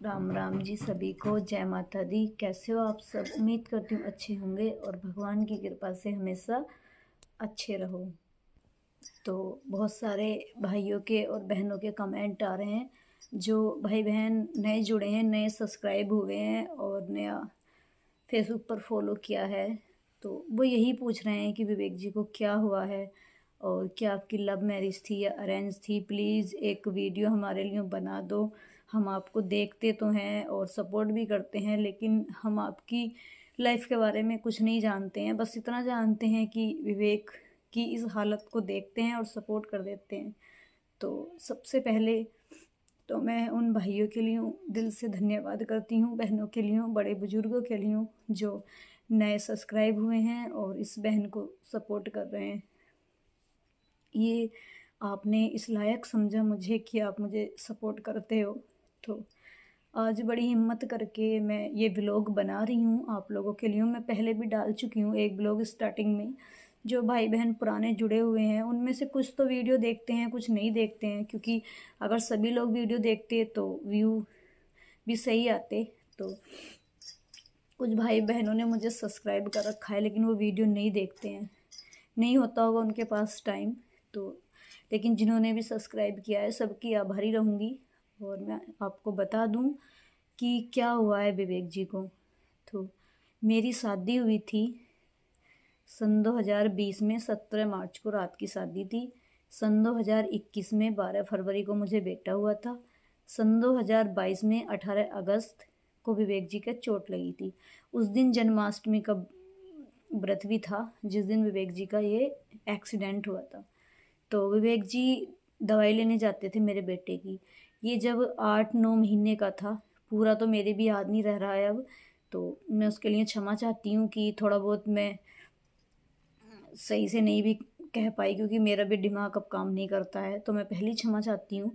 राम राम जी सभी को, जय माता दी। कैसे हो आप सब? उम्मीद करती हूँ अच्छे होंगे और भगवान की कृपा से हमेशा अच्छे रहो। तो बहुत सारे भाइयों के और बहनों के कमेंट आ रहे हैं। जो भाई बहन नए जुड़े हैं, नए सब्सक्राइब हुए हैं और नया फेसबुक पर फॉलो किया है, तो वो यही पूछ रहे हैं कि विवेक जी को क्या हुआ है और क्या आपकी लव मैरिज थी या अरेंज थी। प्लीज़ एक वीडियो हमारे लिए बना दो। हम आपको देखते तो हैं और सपोर्ट भी करते हैं, लेकिन हम आपकी लाइफ के बारे में कुछ नहीं जानते हैं। बस इतना जानते हैं कि विवेक की इस हालत को देखते हैं और सपोर्ट कर देते हैं। तो सबसे पहले तो मैं उन भाइयों के लिए दिल से धन्यवाद करती हूँ, बहनों के लिए, बड़े बुजुर्गों के लिए जो नए सब्सक्राइब हुए हैं और इस बहन को सपोर्ट कर रहे हैं। ये आपने इस लायक समझा मुझे कि आप मुझे सपोर्ट करते हो। तो आज बड़ी हिम्मत करके मैं ये व्लॉग बना रही हूँ आप लोगों के लिए। मैं पहले भी डाल चुकी हूँ एक व्लॉग स्टार्टिंग में। जो भाई बहन पुराने जुड़े हुए हैं उनमें से कुछ तो वीडियो देखते हैं, कुछ नहीं देखते हैं, क्योंकि अगर सभी लोग वीडियो देखते तो व्यू भी सही आते। तो कुछ भाई बहनों ने मुझे सब्सक्राइब कर रखा है लेकिन वो वीडियो नहीं देखते हैं, नहीं होता होगा उनके पास टाइम। तो लेकिन जिन्होंने भी सब्सक्राइब किया है सबकी आभारी रहूँगी। और मैं आपको बता दूं कि क्या हुआ है विवेक जी को। तो मेरी शादी हुई थी सन 2020 में, 17 मार्च को रात की शादी थी। सन 2021 में 12 फरवरी को मुझे बेटा हुआ था। सन 2022 में 18 अगस्त को विवेक जी का चोट लगी थी। उस दिन जन्माष्टमी का व्रत भी था जिस दिन विवेक जी का ये एक्सीडेंट हुआ था। तो विवेक जी दवाई लेने जाते थे मेरे बेटे की। ये जब 8-9 महीने का था, पूरा तो मेरे भी याद नहीं रह रहा है अब। तो मैं उसके लिए क्षमा चाहती हूँ कि थोड़ा बहुत मैं सही से नहीं भी कह पाई, क्योंकि मेरा भी दिमाग अब काम नहीं करता है। तो मैं पहली क्षमा चाहती हूँ,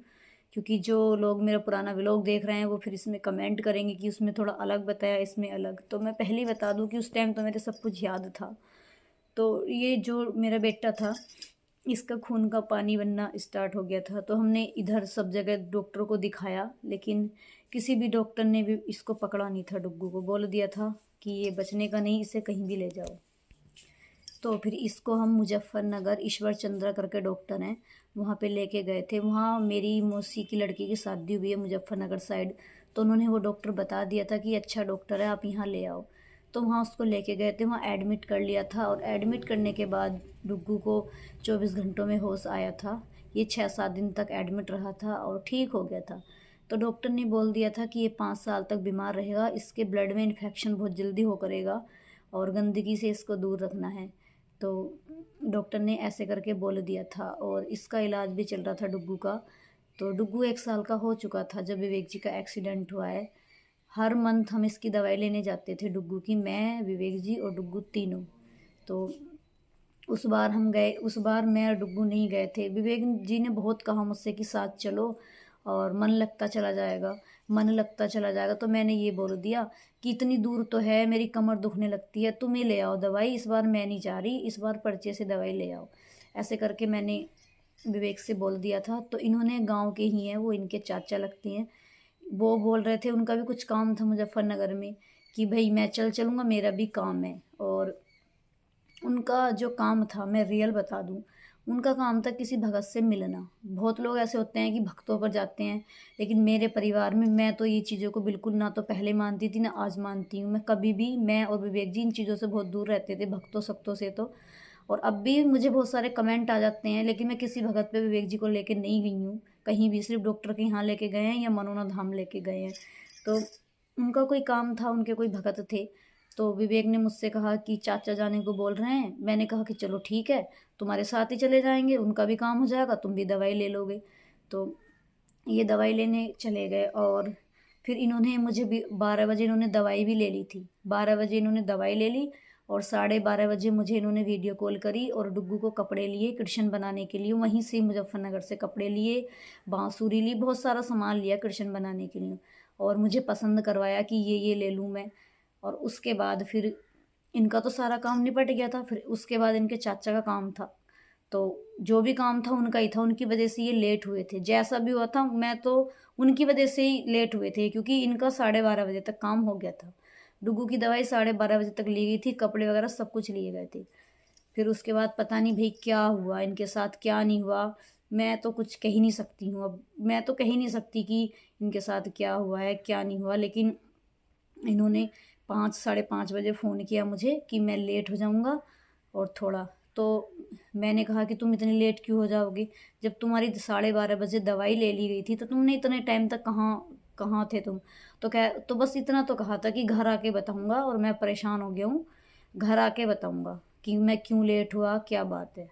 क्योंकि जो लोग मेरा पुराना व्लॉग देख रहे हैं वो फिर इसमें कमेंट करेंगे कि उसमें थोड़ा अलग बताया, इसमें अलग। तो मैं पहले ही बता दूँ कि उस टाइम तो मेरे सब कुछ याद था। तो ये जो मेरा बेटा था इसका खून का पानी बनना स्टार्ट हो गया था। तो हमने इधर सब जगह डॉक्टरों को दिखाया, लेकिन किसी भी डॉक्टर ने भी इसको पकड़ा नहीं था। डुग्गू को बोल दिया था कि ये बचने का नहीं, इसे कहीं भी ले जाओ। तो फिर इसको हम मुजफ्फरनगर, ईश्वर चंद्रा करके डॉक्टर हैं, वहाँ पे लेके गए थे। वहाँ मेरी मौसी की लड़की की शादी हुई है मुजफ्फरनगर साइड। तो उन्होंने वो डॉक्टर बता दिया था कि अच्छा डॉक्टर है, आप यहाँ ले आओ। तो वहाँ उसको लेके गए थे, वहाँ एडमिट कर लिया था। और एडमिट करने के बाद डुग्गू को 24 घंटों में होश आया था। ये 6-7 दिन तक एडमिट रहा था और ठीक हो गया था। तो डॉक्टर ने बोल दिया था कि ये 5 साल तक बीमार रहेगा, इसके ब्लड में इन्फेक्शन बहुत जल्दी हो करेगा और गंदगी से इसको दूर रखना है। तो डॉक्टर ने ऐसे करके बोल दिया था और इसका इलाज भी चल रहा था डुग्गू का। तो डुग्गू 1 साल का हो चुका था जब विवेक जी का एक्सीडेंट हुआ है। हर मंथ हम इसकी दवाई लेने जाते थे डुग्गू की, मैं, विवेक जी और डुग्गू तीनों। तो उस बार हम गए, उस बार मैं और डुग्गू नहीं गए थे। विवेक जी ने बहुत कहा मुझसे कि साथ चलो और मन लगता चला जाएगा, मन लगता चला जाएगा। तो मैंने ये बोल दिया कि इतनी दूर तो है, मेरी कमर दुखने लगती है, तुम ही ले आओ दवाई, इस बार मैं नहीं जा रही, इस बार पर्चे से दवाई ले आओ। ऐसे करके मैंने विवेक से बोल दिया था। तो इन्होंने, गांव के ही हैं वो, इनके चाचा लगते हैं, वो बोल रहे थे, उनका भी कुछ काम था मुजफ्फरनगर में, कि भाई मैं चलूँगा, मेरा भी काम है। और उनका जो काम था, मैं रियल बता दूं, उनका काम था किसी भगत से मिलना। बहुत लोग ऐसे होते हैं कि भक्तों पर जाते हैं, लेकिन मेरे परिवार में मैं तो ये चीज़ों को बिल्कुल ना तो पहले मानती थी ना आज मानती हूँ। मैं कभी भी, मैं और विवेक जी इन चीज़ों से बहुत दूर रहते थे, भक्तों सक्तों से। तो और अब भी मुझे बहुत सारे कमेंट आ जाते हैं, लेकिन मैं किसी भगत पे विवेक जी को लेके नहीं गई हूँ कहीं भी। सिर्फ डॉक्टर के यहाँ लेके गए हैं या मनोना धाम लेके गए हैं। तो उनका कोई काम था, उनके कोई भगत थे। तो विवेक ने मुझसे कहा कि चाचा जाने को बोल रहे हैं। मैंने कहा कि चलो ठीक है, तुम्हारे साथ ही चले जाएंगे, उनका भी काम हो जाएगा, तुम भी दवाई ले लोगे। तो ये दवाई लेने चले गए और फिर इन्होंने मुझे भी 12 बजे इन्होंने दवाई भी ले ली थी। 12 बजे इन्होंने दवाई ले ली और 12:30 बजे मुझे इन्होंने वीडियो कॉल करी और डुग्गू को कपड़े लिए कृष्ण बनाने के लिए। वहीं से मुजफ्फरनगर से कपड़े लिए, बांसुरी ली, बहुत सारा सामान लिया कृष्ण बनाने के लिए और मुझे पसंद करवाया कि ये ले लूँ मैं। और उसके बाद फिर इनका तो सारा काम निपट गया था। फिर उसके बाद इनके चाचा का काम था। तो जो भी काम था उनका ही था, उनकी वजह से ये लेट हुए थे। जैसा भी हुआ था, मैं तो उनकी वजह से ही लेट हुए थे, क्योंकि इनका 12:30 बजे तक काम हो गया था। डुगू की दवाई 12:30 बजे तक ली गई थी, कपड़े वगैरह सब कुछ लिए गए थे। फिर उसके बाद पता नहीं भाई क्या हुआ इनके साथ, क्या नहीं हुआ। मैं तो कुछ कह ही नहीं सकती हूँ, अब मैं तो कह ही नहीं सकती कि इनके साथ क्या हुआ है क्या नहीं हुआ। लेकिन इन्होंने 5 साढ़े 5 बजे फ़ोन किया मुझे कि मैं लेट हो जाऊँगा और थोड़ा। तो मैंने कहा कि तुम इतनी लेट क्यों हो जाओगे, जब तुम्हारी 12:30 बजे दवाई ले ली गई थी तो तुमने इतने टाइम तक कहाँ कहाँ थे तुम। तो बस इतना तो कहा था कि घर आके बताऊँगा, और मैं परेशान हो गया हूँ, घर आके बताऊँगा कि मैं क्यों लेट हुआ, क्या बात है।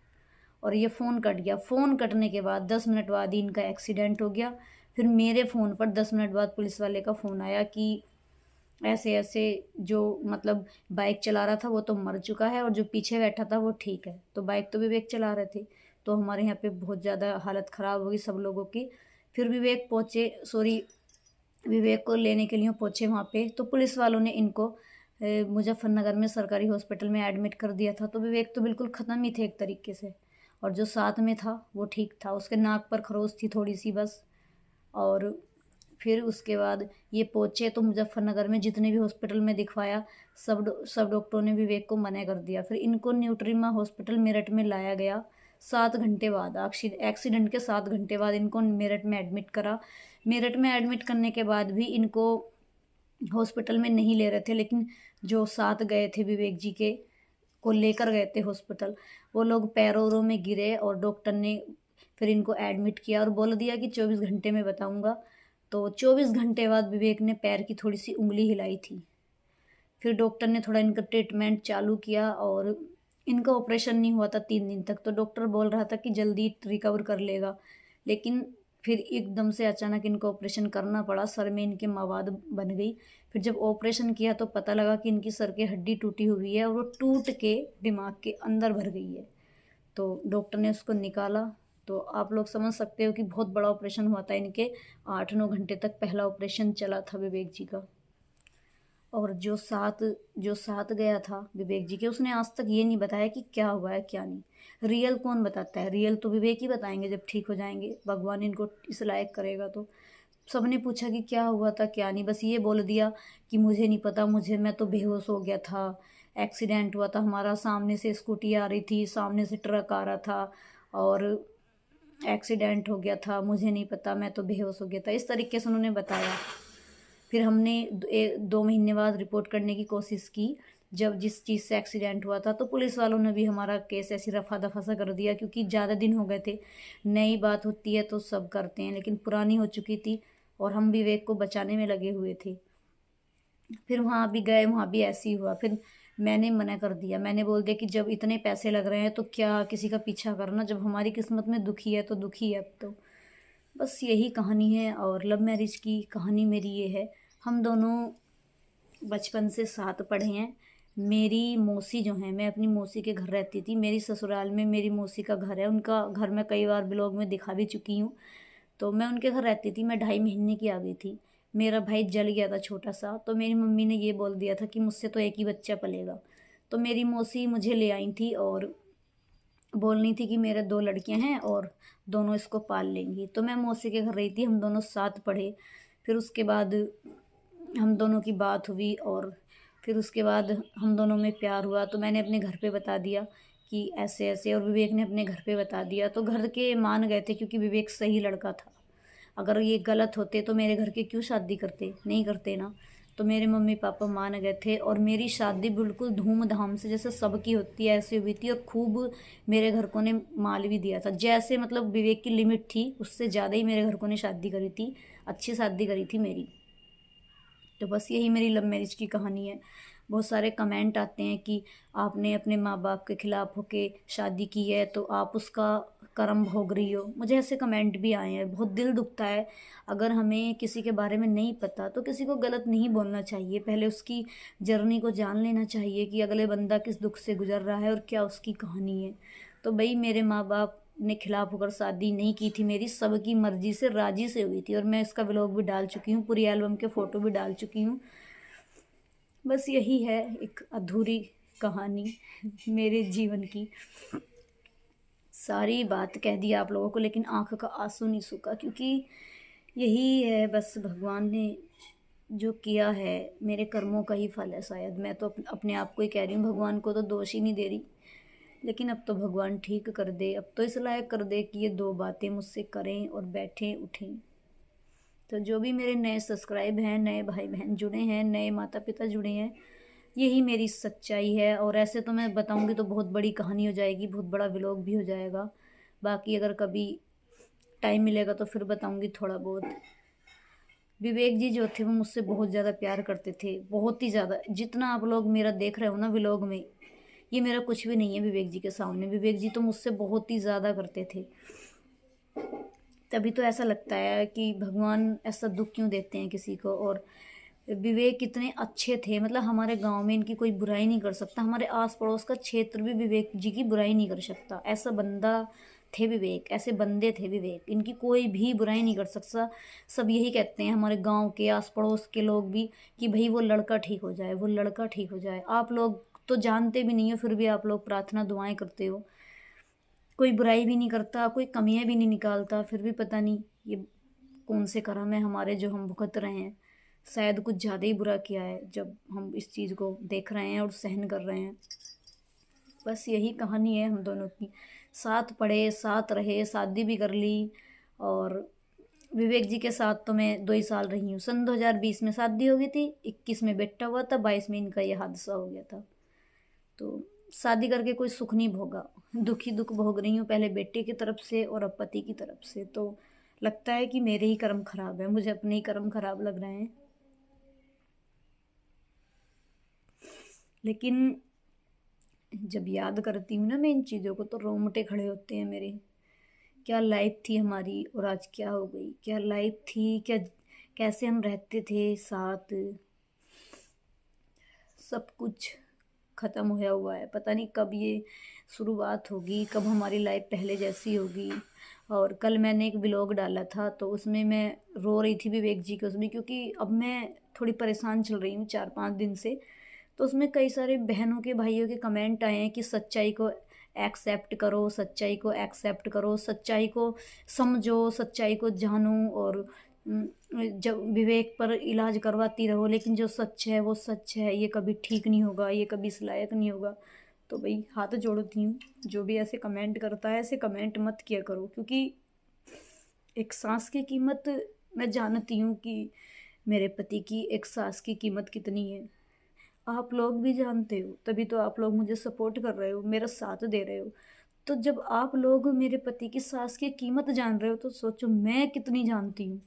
और ये फ़ोन कट गया। फ़ोन कटने के बाद 10 मिनट बाद ही इनका एक्सीडेंट हो गया। फिर मेरे फ़ोन पर 10 मिनट बाद पुलिस वाले का फ़ोन आया कि ऐसे-ऐसे जो मतलब बाइक चला रहा था वो तो मर चुका है, और जो पीछे बैठा था वो ठीक है। तो बाइक तो विवेक चला रहे थे। तो हमारे यहाँ पे बहुत ज़्यादा हालत ख़राब हो गई सब लोगों की। फिर विवेक को लेने के लिए पहुँचे वहाँ पे, तो पुलिस वालों ने इनको मुज़फ़्फ़रनगर में सरकारी हॉस्पिटल में एडमिट कर दिया था। तो विवेक तो बिल्कुल ख़त्म ही थे एक तरीके से, और जो साथ में था वो ठीक था, उसके नाक पर खरोंच थी थोड़ी-सी बस। और फिर उसके बाद ये पहुँचे तो मुज़फ़्फ़रनगर में जितने भी हॉस्पिटल में दिखवाया, सब डॉक्टरों ने विवेक को मना कर दिया। फिर इनको न्यूट्रीमा हॉस्पिटल मेरठ में लाया गया। 7 घंटे बाद, एक्सीडेंट के 7 घंटे बाद इनको मेरठ में एडमिट करा। मेरठ में एडमिट करने के बाद भी इनको हॉस्पिटल में नहीं ले रहे थे, लेकिन जो साथ गए थे विवेक जी के, को लेकर गए थे हॉस्पिटल, वो लोग पैरों में गिरे और डॉक्टर ने फिर इनको एडमिट किया और बोल दिया कि 24 घंटे में बताऊंगा। तो 24 घंटे बाद विवेक ने पैर की थोड़ी सी उंगली हिलाई थी। फिर डॉक्टर ने थोड़ा इनका ट्रीटमेंट चालू किया, और इनका ऑपरेशन नहीं हुआ था 3 दिन तक। तो डॉक्टर बोल रहा था कि जल्दी रिकवर कर लेगा, लेकिन फिर एकदम से अचानक इनको ऑपरेशन करना पड़ा। सर में इनके मवाद बन गई। फिर जब ऑपरेशन किया तो पता लगा कि इनकी सर की हड्डी टूटी हुई है, और वो टूट के दिमाग के अंदर भर गई है। तो डॉक्टर ने उसको निकाला। तो आप लोग समझ सकते हो कि बहुत बड़ा ऑपरेशन हुआ था इनके। 8-9 घंटे तक पहला ऑपरेशन चला था विवेक जी का। और जो साथ गया था विवेक जी के, उसने आज तक ये नहीं बताया कि क्या हुआ है क्या नहीं। रियल कौन बताता है, रियल तो विवेक ही बताएंगे जब ठीक हो जाएंगे, भगवान इनको इस लायक करेगा तो। सबने पूछा कि क्या हुआ था क्या नहीं, बस ये बोल दिया कि मुझे नहीं पता, मैं तो बेहोश हो गया था, एक्सीडेंट हुआ था हमारा, सामने से स्कूटी आ रही थी, सामने से ट्रक आ रहा था, और एक्सीडेंट हो गया था, मुझे नहीं पता, मैं तो बेहोश हो गया था, इस तरीके से उन्होंने बताया। फिर हमने 2 महीने बाद रिपोर्ट करने की कोशिश की, जब जिस चीज़ से एक्सीडेंट हुआ था। तो पुलिस वालों ने भी हमारा केस ऐसे रफा दफा सा कर दिया, क्योंकि ज़्यादा दिन हो गए थे। नई बात होती है तो सब करते हैं, लेकिन पुरानी हो चुकी थी और हम विवेक को बचाने में लगे हुए थे। फिर वहाँ भी गए, वहाँ भी ऐसे ही हुआ। फिर मैंने मना कर दिया, मैंने बोल दिया कि जब इतने पैसे लग रहे हैं तो क्या किसी का पीछा करना, जब हमारी किस्मत में दुखी है तो दुखी है अब तो। बस यही कहानी है, और लव मैरिज की कहानी मेरी ये है। हम दोनों बचपन से साथ पढ़े हैं। मेरी मौसी जो है, मैं अपनी मौसी के घर रहती थी, मेरी ससुराल में मेरी मौसी का घर है, उनका घर मैं कई बार ब्लॉग में दिखा भी चुकी हूँ। तो मैं उनके घर रहती थी, मैं 2.5 महीने की आ गई थी। मेरा भाई जल गया था छोटा सा, तो मेरी मम्मी ने ये बोल दिया था कि मुझसे तो एक ही बच्चा पलेगा। तो मेरी मौसी मुझे ले आई थी और बोलनी थी कि मेरे 2 लड़कियां हैं और दोनों इसको पाल लेंगी। तो मैं मौसी के घर रही थी, हम दोनों साथ पढ़े। फिर उसके बाद हम दोनों की बात हुई, और फिर उसके बाद हम दोनों में प्यार हुआ। तो मैंने अपने घर पे बता दिया कि ऐसे ऐसे, और विवेक ने अपने घर पे बता दिया। तो घर के मान गए थे, क्योंकि विवेक सही लड़का था। अगर ये गलत होते तो मेरे घर के क्यों शादी करते, नहीं करते ना। तो मेरे मम्मी पापा मान गए थे, और मेरी शादी बिल्कुल धूमधाम से जैसे सबकी होती है ऐसी हुई थी। और खूब मेरे घर को ने माल भी दिया था, जैसे मतलब विवेक की लिमिट थी उससे ज़्यादा ही मेरे घर को ने शादी करी थी, अच्छी शादी करी थी मेरी। तो बस यही मेरी लव मैरिज की कहानी है। बहुत सारे कमेंट आते हैं कि आपने अपने माँ बाप के खिलाफ होके शादी की है तो आप उसका कर्म भोग रही हो। मुझे ऐसे कमेंट भी आए हैं, बहुत दिल दुखता है। अगर हमें किसी के बारे में नहीं पता तो किसी को गलत नहीं बोलना चाहिए, पहले उसकी जर्नी को जान लेना चाहिए कि अगले बंदा किस दुख से गुजर रहा है और क्या उसकी कहानी है। तो भाई मेरे माँ बाप ने खिलाफ होकर शादी नहीं की थी, मेरी सबकी मर्जी से राजी से हुई थी, और मैं इसका व्लॉग भी डाल चुकी हूँ, पूरी एल्बम के फ़ोटो भी डाल चुकी हूँ। बस यही है एक अधूरी कहानी मेरे जीवन की। सारी बात कह दी आप लोगों को, लेकिन आँख का आंसू नहीं सूखा, क्योंकि यही है बस, भगवान ने जो किया है मेरे कर्मों का ही फल है शायद। मैं तो अपने आप को ही कह रही हूँ, भगवान को तो दोष ही नहीं दे रही। लेकिन अब तो भगवान ठीक कर दे, अब तो इस लायक कर दे कि ये 2 बातें मुझसे करें और बैठें उठें। तो जो भी मेरे नए सब्सक्राइब हैं, नए भाई बहन जुड़े हैं, नए माता पिता जुड़े हैं, यही मेरी सच्चाई है। और ऐसे तो मैं बताऊंगी तो बहुत बड़ी कहानी हो जाएगी, बहुत बड़ा व्लॉग भी हो जाएगा। बाकी अगर कभी टाइम मिलेगा तो फिर बताऊंगी थोड़ा बहुत। विवेक जी जो थे वो मुझसे बहुत ज़्यादा प्यार करते थे, बहुत ही ज़्यादा। जितना आप लोग मेरा देख रहे हो ना व्लॉग में, ये मेरा कुछ भी नहीं है विवेक जी के सामने। विवेक जी तो मुझसे बहुत ही ज़्यादा करते थे। तभी तो ऐसा लगता है कि भगवान ऐसा दुख क्यों देते हैं किसी को। और विवेक कितने अच्छे थे, मतलब हमारे गांव में इनकी कोई बुराई नहीं कर सकता, हमारे आस पड़ोस का क्षेत्र भी विवेक जी की बुराई नहीं कर सकता। ऐसा बंदा थे विवेक, ऐसे बंदे थे विवेक, इनकी कोई भी बुराई नहीं कर सकता। सब यही कहते हैं हमारे गांव के आस पड़ोस के लोग भी कि भाई वो लड़का ठीक हो जाए, वो लड़का ठीक हो जाए। आप लोग तो जानते भी नहीं हो, फिर भी आप लोग प्रार्थना दुआएं करते हो। कोई बुराई भी नहीं करता, कोई कमियां भी नहीं निकालता, फिर भी पता नहीं ये कौन से कर्म है हमारे जो हम भुगत रहे हैं। शायद कुछ ज़्यादा ही बुरा किया है जब हम इस चीज़ को देख रहे हैं और सहन कर रहे हैं। बस यही कहानी है हम दोनों की। साथ पढ़े, साथ रहे, शादी भी कर ली। और विवेक जी के साथ तो मैं 2 ही साल रही हूँ। सन 2020 में शादी हो गई थी, 21 में बेटा हुआ था, 22 में इनका ये हादसा हो गया था। तो शादी करके कोई सुख नहीं भोगा, दुख ही दुख भोग रही हूँ, पहले बेटे की तरफ से और अब पति की तरफ से। तो लगता है कि मेरे ही कर्म खराब है, मुझे अपने ही कर्म खराब लग रहे हैं। लेकिन जब याद करती हूँ ना मैं इन चीज़ों को, तो रोंगटे खड़े होते हैं मेरे। क्या लाइफ थी हमारी और आज क्या हो गई। क्या लाइफ थी, क्या कैसे हम रहते थे साथ। सब कुछ ख़त्म होया हुआ है। पता नहीं कब ये शुरुआत होगी, कब हमारी लाइफ पहले जैसी होगी। और कल मैंने एक व्लॉग डाला था, तो उसमें मैं रो रही थी विवेक जी के उसमें, क्योंकि अब मैं थोड़ी परेशान चल रही हूँ 4-5 दिन से। तो उसमें कई सारे बहनों के भाइयों के कमेंट आए हैं कि सच्चाई को एक्सेप्ट करो, सच्चाई को एक्सेप्ट करो, सच्चाई को समझो, सच्चाई को जानो। और जब विवेक पर इलाज करवाती रहो, लेकिन जो सच है वो सच है, ये कभी ठीक नहीं होगा, ये कभी इस लायक नहीं होगा। तो भाई हाथ जोड़ती हूँ, जो भी ऐसे कमेंट करता है ऐसे कमेंट मत किया करो, क्योंकि एक सांस की कीमत मैं जानती हूँ कि मेरे पति की एक सांस की कीमत कितनी है। आप लोग भी जानते हो, तभी तो आप लोग मुझे सपोर्ट कर रहे हो, मेरा साथ दे रहे हो। तो जब आप लोग मेरे पति की सांस की कीमत जान रहे हो, तो सोचो मैं कितनी जानती हूँ।